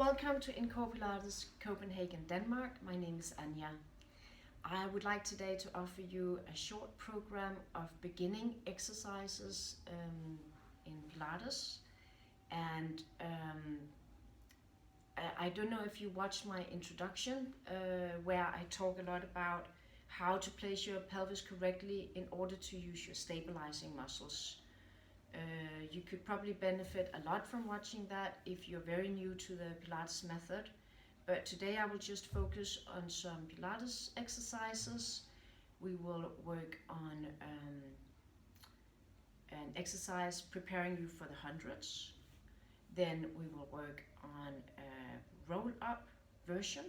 Welcome to Incore Pilates Copenhagen, Denmark. My name is Anja. I would like today to offer you a short program of beginning exercises in Pilates. And I don't know if you watched my introduction where I talk a lot about how to place your pelvis correctly in order to use your stabilizing muscles. You could probably benefit a lot from watching that if you're very new to the Pilates method. But today I will just focus on some Pilates exercises. We will work on an exercise preparing you for the hundreds. Then we will work on a roll-up version.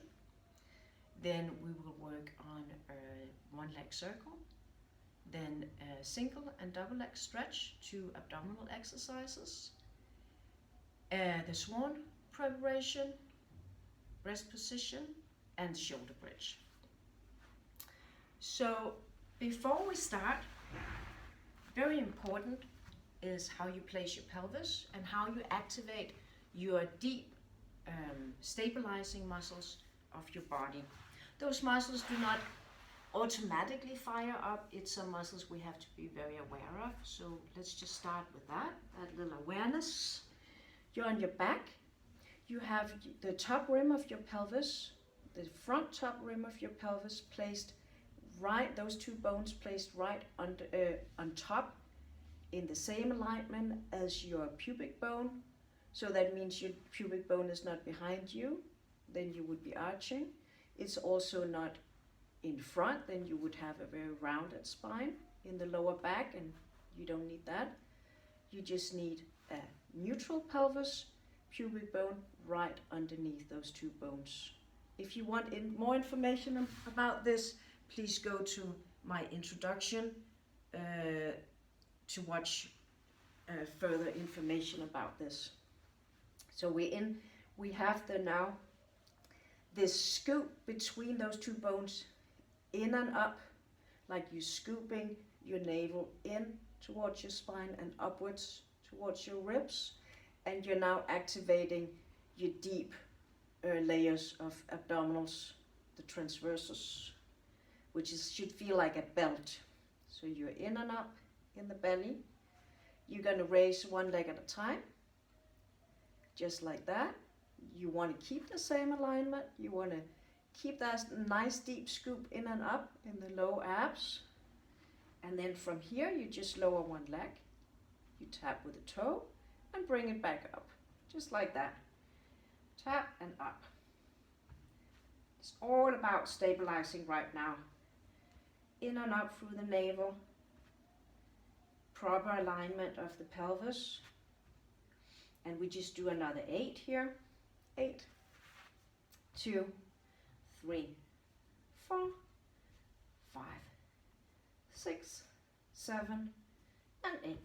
Then we will work on a one-leg circle. Then a single and double leg stretch, 2 abdominal exercises. The swan preparation, rest position, and shoulder bridge. So before we start, very important is how you place your pelvis and how you activate your deep stabilizing muscles of your body. Those muscles do not automatically fire up. It's some muscles we have to be very aware of. So let's just start with that little awareness. You're on your back. You have the top rim of your pelvis, the front top rim of your pelvis placed right, those 2 bones placed right under, on top in the same alignment as your pubic bone. So that means your pubic bone is not behind you, then you would be arching. It's also not in front, then you would have a very rounded spine in the lower back, and you don't need that. You just need a neutral pelvis, pubic bone right underneath those 2 bones. If you want more information about this, please go to my introduction to watch further information about this. So we have this scoop between those 2 bones, in and up, like you're scooping your navel in towards your spine and upwards towards your ribs, and you're now activating your deep layers of abdominals, the transversus, which should feel like a belt. So you're in and up in the belly. You're going to raise one leg at a time, just like that. You want to keep the same alignment. You want to keep that nice deep scoop in and up in the low abs. And then from here, you just lower one leg. You tap with a toe and bring it back up, just like that. Tap and up. It's all about stabilizing right now. In and up through the navel. Proper alignment of the pelvis. And we just do another 8 here. 8, 2, 3, 4, 5, 6, 7, and 8.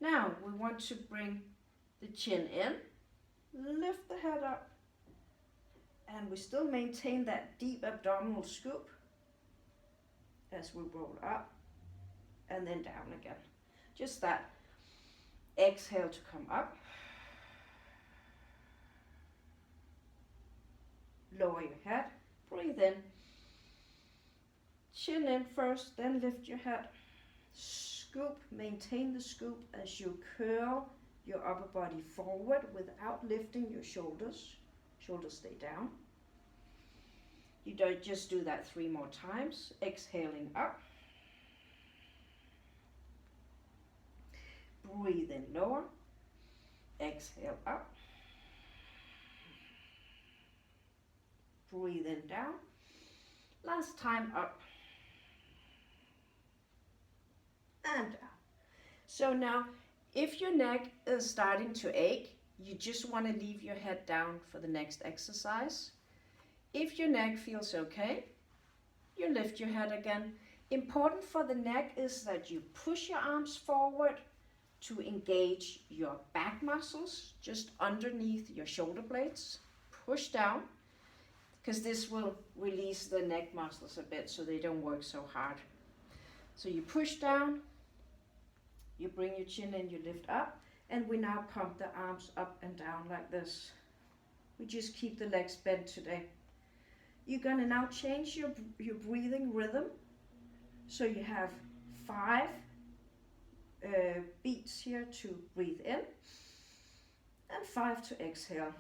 Now we want to bring the chin in, lift the head up, and we still maintain that deep abdominal scoop as we roll up and then down again. Just that. Exhale to come up. Lower your head, breathe in, chin in first, then lift your head, scoop, maintain the scoop as you curl your upper body forward without lifting your shoulders. Shoulders stay down. You don't just do that 3 more times, exhaling up. Breathe in lower, exhale up. Breathe in down. Last time up. And down. So now, if your neck is starting to ache, you just want to leave your head down for the next exercise. If your neck feels okay, you lift your head again. Important for the neck is that you push your arms forward to engage your back muscles just underneath your shoulder blades. Push down, because this will release the neck muscles a bit so they don't work so hard. So you push down, you bring your chin in, you lift up, and we now pump the arms up and down like this. We just keep the legs bent today. You're gonna now change your breathing rhythm. So you have 5 beats here to breathe in and 5 to exhale.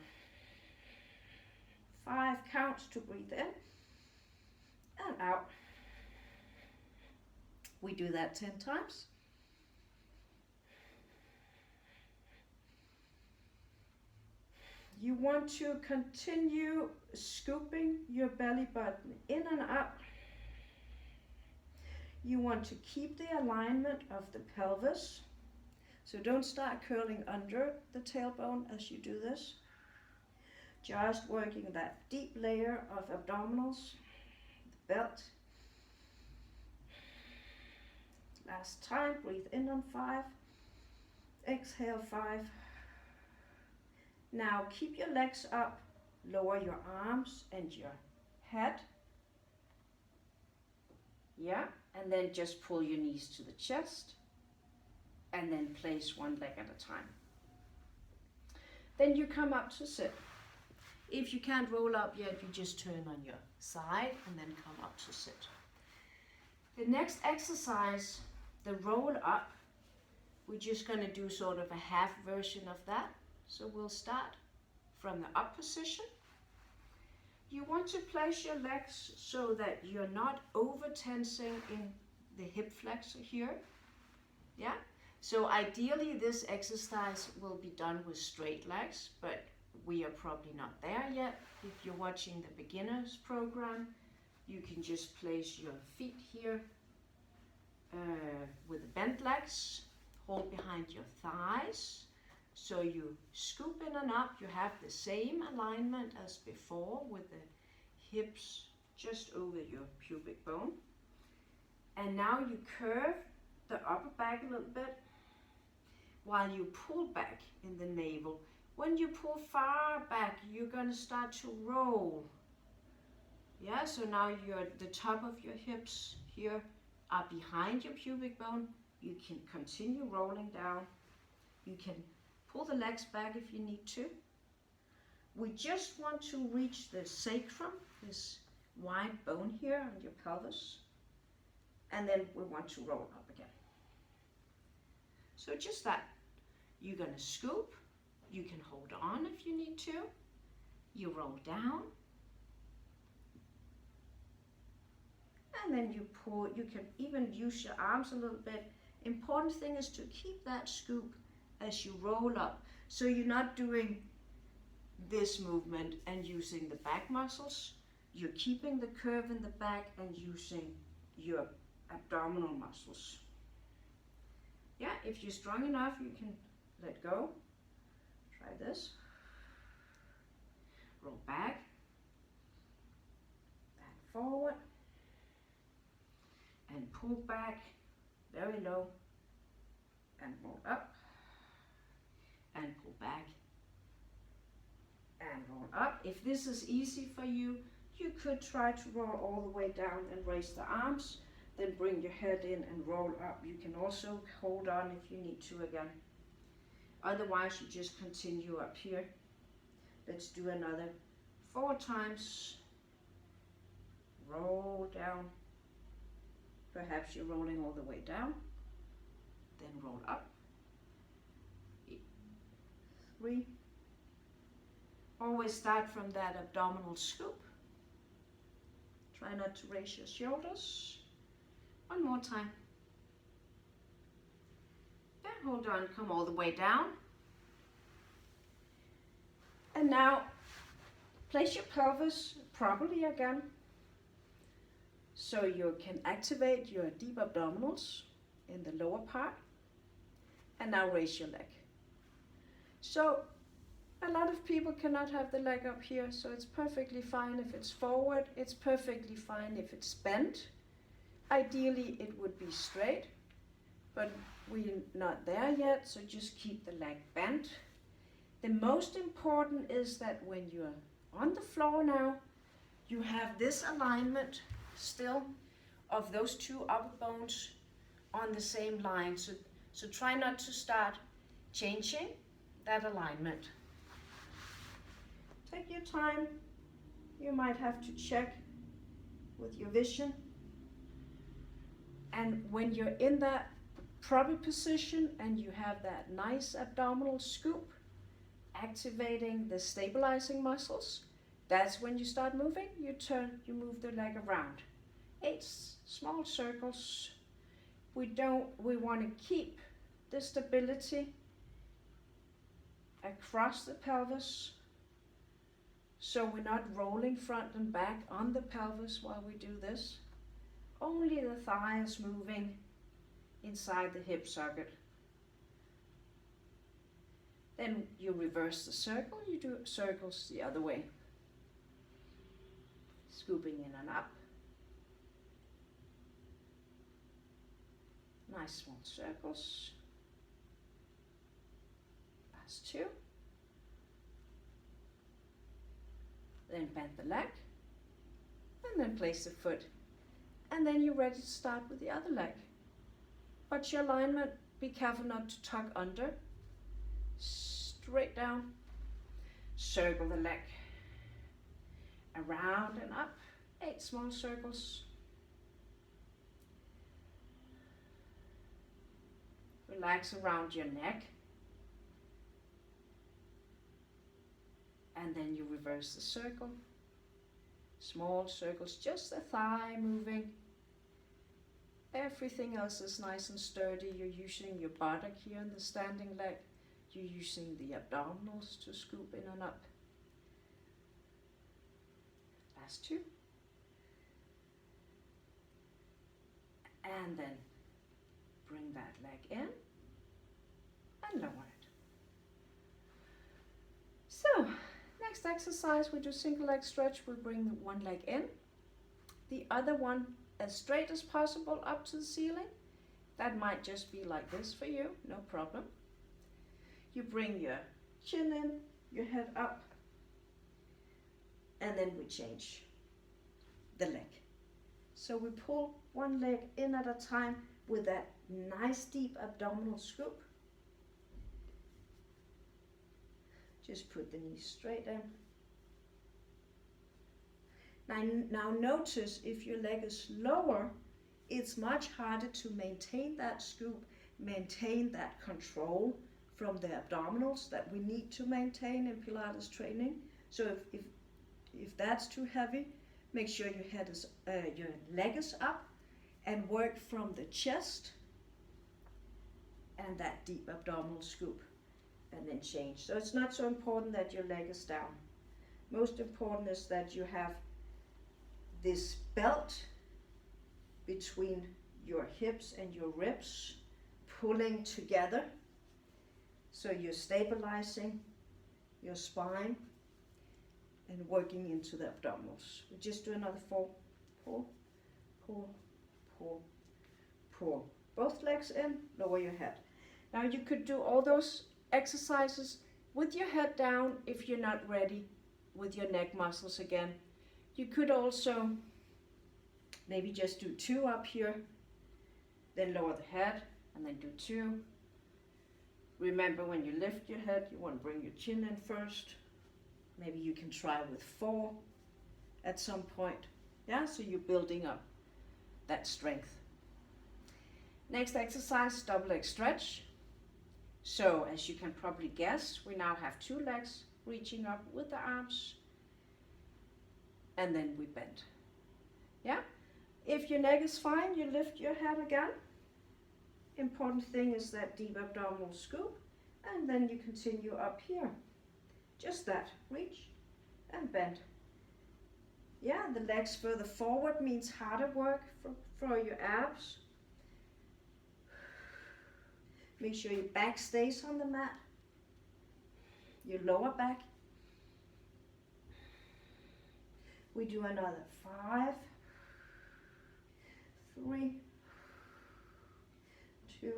5 counts to breathe in and out. We do that 10 times. You want to continue scooping your belly button in and up. You want to keep the alignment of the pelvis. So don't start curling under the tailbone as you do this. Just working that deep layer of abdominals, the belt. Last time, breathe in on 5, exhale 5. Now keep your legs up, lower your arms and your head. Yeah, and then just pull your knees to the chest and then place one leg at a time. Then you come up to sit. If you can't roll up yet, you just turn on your side and then come up to sit. The next exercise, the roll up, we're just going to do sort of a half version of that. So we'll start from the up position. You want to place your legs so that you're not over tensing in the hip flexor here. Yeah. So ideally this exercise will be done with straight legs, but we are probably not there yet. If you're watching the beginners program, you can just place your feet here with the bent legs, hold behind your thighs. So you scoop in and up, you have the same alignment as before with the hips just over your pubic bone. And now you curve the upper back a little bit while you pull back in the navel. When you pull far back, you're going to start to roll. Yeah, so now the top of your hips here are behind your pubic bone. You can continue rolling down. You can pull the legs back if you need to. We just want to reach the sacrum, this wide bone here on your pelvis. And then we want to roll up again. So just that. You're going to scoop. You can hold on if you need to. You roll down. And then you pull. You can even use your arms a little bit. Important thing is to keep that scoop as you roll up. So you're not doing this movement and using the back muscles. You're keeping the curve in the back and using your abdominal muscles. Yeah, if you're strong enough, you can let go. Try this. Roll back. And forward. And pull back very low. And roll up. And pull back and roll up. If this is easy for you, you could try to roll all the way down and raise the arms, then bring your head in and roll up. You can also hold on if you need to again. Otherwise, you just continue up here. Let's do another 4 times. Roll down. Perhaps you're rolling all the way down. Then roll up. 3. Always start from that abdominal scoop. Try not to raise your shoulders. 1 more time. Then hold on, come all the way down. And now place your pelvis properly again. So you can activate your deep abdominals in the lower part. And now raise your leg. So a lot of people cannot have the leg up here, so it's perfectly fine if it's forward. It's perfectly fine if it's bent. Ideally, it would be straight, but we're not there yet, so just keep the leg bent. The most important is that when you're on the floor now, you have this alignment still of those 2 upper bones on the same line. So try not to start changing that alignment. Take your time. You might have to check with your vision. And when you're in that proper position and you have that nice abdominal scoop, activating the stabilizing muscles, that's when you start moving. You turn, you move the leg around. 8 small circles. We want to keep the stability across the pelvis, so we're not rolling front and back on the pelvis while we do this. Only the thigh is moving inside the hip socket. Then you reverse the circle, you do circles the other way. Scooping in and up. Nice small circles. Last 2. Then bend the leg. And then place the foot. And then you're ready to start with the other leg. But your alignment, be careful not to tuck under. Straight down. Circle the leg. Around and up. 8 small circles. Relax around your neck. And then you reverse the circle. Small circles, just the thigh moving. Everything else is nice and sturdy. You're using your buttock here in the standing leg. You're using the abdominals to scoop in and up. Last 2. And then bring that leg in and lower it. So, next exercise, we do single leg stretch. We bring the one leg in, the other one as straight as possible up to the ceiling. That might just be like this for you, no problem. You bring your chin in, your head up, and then we change the leg. So we pull one leg in at a time with that nice deep abdominal scoop. Just put the knees straight in. Now notice if your leg is lower, it's much harder to maintain that scoop, maintain that control from the abdominals that we need to maintain in Pilates training. So if that's too heavy, make sure your leg is up and work from the chest and that deep abdominal scoop, and then change. So it's not so important that your leg is down. Most important is that you have this belt between your hips and your ribs pulling together. So you're stabilizing your spine and working into the abdominals. We just do another 4. Pull, pull, pull, pull. Both legs in, lower your head. Now you could do all those exercises with your head down if you're not ready with your neck muscles again. You could also maybe just do 2 up here, then lower the head, and then do 2. Remember, when you lift your head, you want to bring your chin in first. Maybe you can try with 4 at some point. Yeah, so you're building up that strength. Next exercise, double leg stretch. So as you can probably guess, we now have 2 legs reaching up with the arms, and then we bend. Yeah, if your neck is fine, you lift your head again. Important thing is that deep abdominal scoop, and then you continue up here. Just that, reach and bend. Yeah, the legs further forward means harder work for your abs. Make sure your back stays on the mat, your lower back. We do another 5, 3, 2,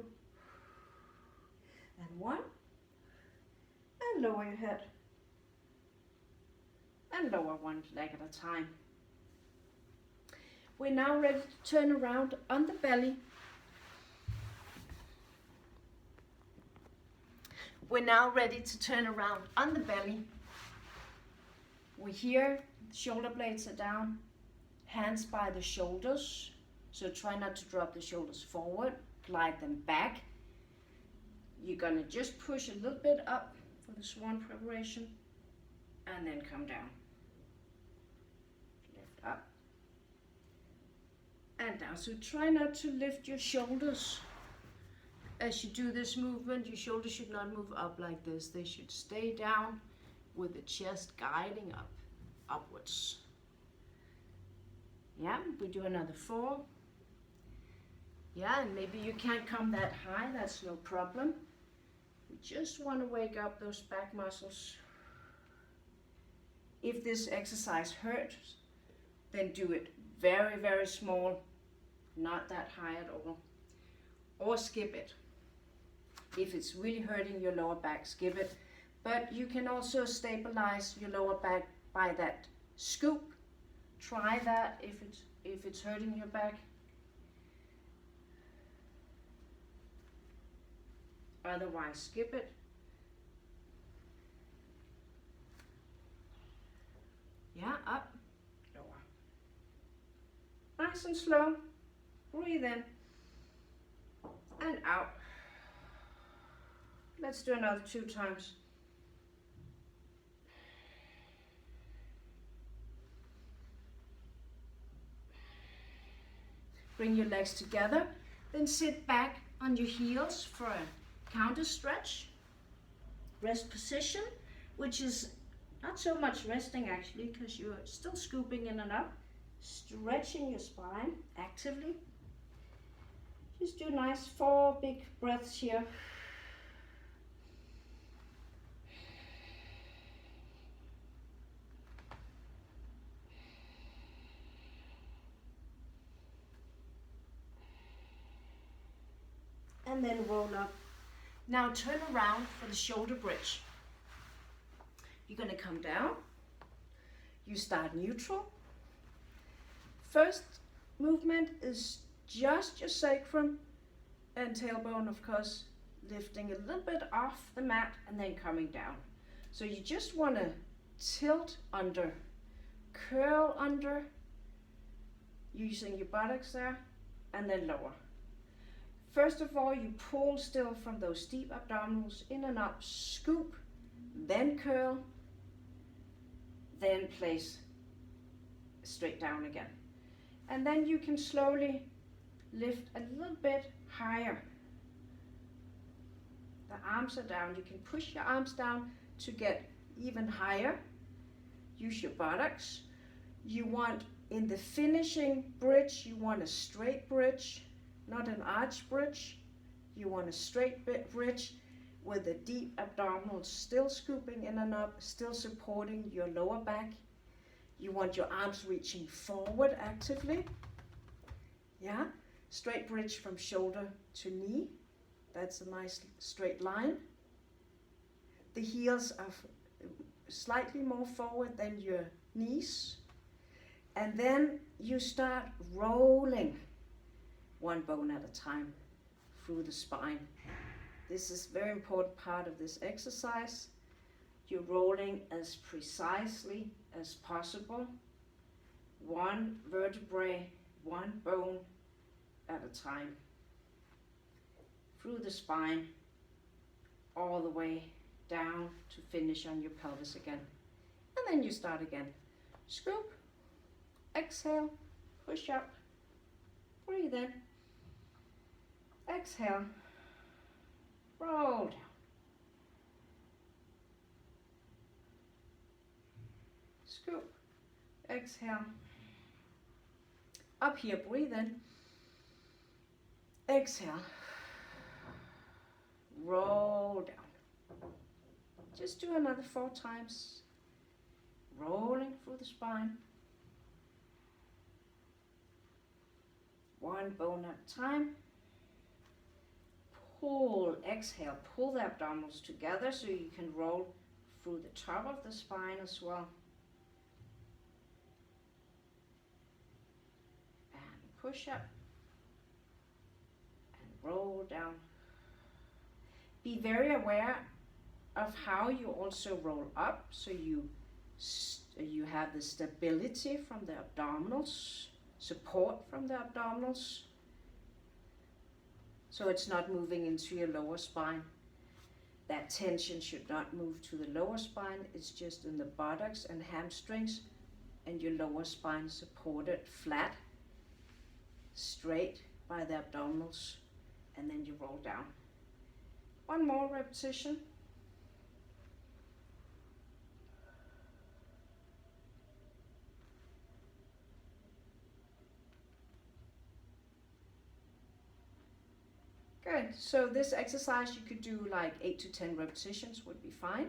and 1. And lower your head. And lower one leg at a time. We're now ready to turn around on the belly. We're now ready to turn around on the belly. We're here, shoulder blades are down, hands by the shoulders. So try not to drop the shoulders forward, glide them back. You're gonna just push a little bit up for the swan preparation and then come down. Lift up and down. So try not to lift your shoulders. As you do this movement, your shoulders should not move up like this. They should stay down with the chest guiding up, upwards. Yeah, we do another 4. Yeah, and maybe you can't come that high, that's no problem. We just want to wake up those back muscles. If this exercise hurts, then do it very, very small, not that high at all. Or skip it. If it's really hurting your lower back, skip it. But you can also stabilize your lower back by that scoop. Try that if it's hurting your back. Otherwise, skip it. Yeah, up, lower. Nice and slow. Breathe in and out. Let's do another 2 times. Bring your legs together, then sit back on your heels for a counter stretch. Rest position, which is not so much resting actually, because you're still scooping in and up, stretching your spine actively. Just do nice 4 big breaths here. And then roll up. Now turn around for the shoulder bridge. You're going to come down. You start neutral. First movement is just your sacrum and tailbone, of course, lifting a little bit off the mat and then coming down. So you just want to tilt under, curl under, using your buttocks there, and then lower. First of all, you pull still from those deep abdominals, in and up, scoop, then curl, then place straight down again. And then you can slowly lift a little bit higher. The arms are down. You can push your arms down to get even higher. Use your buttocks. You want, in the finishing bridge, you want a straight bridge, not an arch bridge. You want a straight bridge with the deep abdominals still scooping in and up, still supporting your lower back. You want your arms reaching forward actively. Yeah, straight bridge from shoulder to knee. That's a nice straight line. The heels are slightly more forward than your knees. And then you start rolling 1 bone at a time through the spine. This is a very important part of this exercise. You're rolling as precisely as possible. 1 vertebrae, 1 bone at a time. Through the spine, all the way down to finish on your pelvis again. And then you start again. Scoop, exhale, push up, breathe in, exhale, roll down. Scoop, exhale, up here, breathe in, exhale, roll down. Just do another 4 times, rolling through the spine. 1 bone at a time. Pull, exhale, pull the abdominals together so you can roll through the top of the spine as well. And push up and roll down. Be very aware of how you also roll up, so you So you have the stability from the abdominals, support from the abdominals, so it's not moving into your lower spine. That tension should not move to the lower spine, it's just in the buttocks and hamstrings, and your lower spine supported flat, straight by the abdominals, and then you roll down. One more repetition. Good, so this exercise you could do like 8 to 10 repetitions would be fine.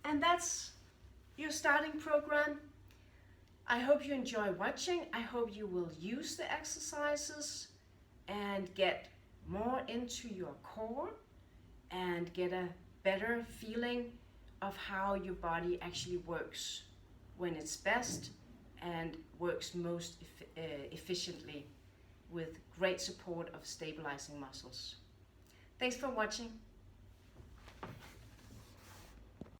And that's your starting program. I hope you enjoy watching. I hope you will use the exercises and get more into your core and get a better feeling of how your body actually works when it's best and works most efficiently with great support of stabilizing muscles. Thanks for watching.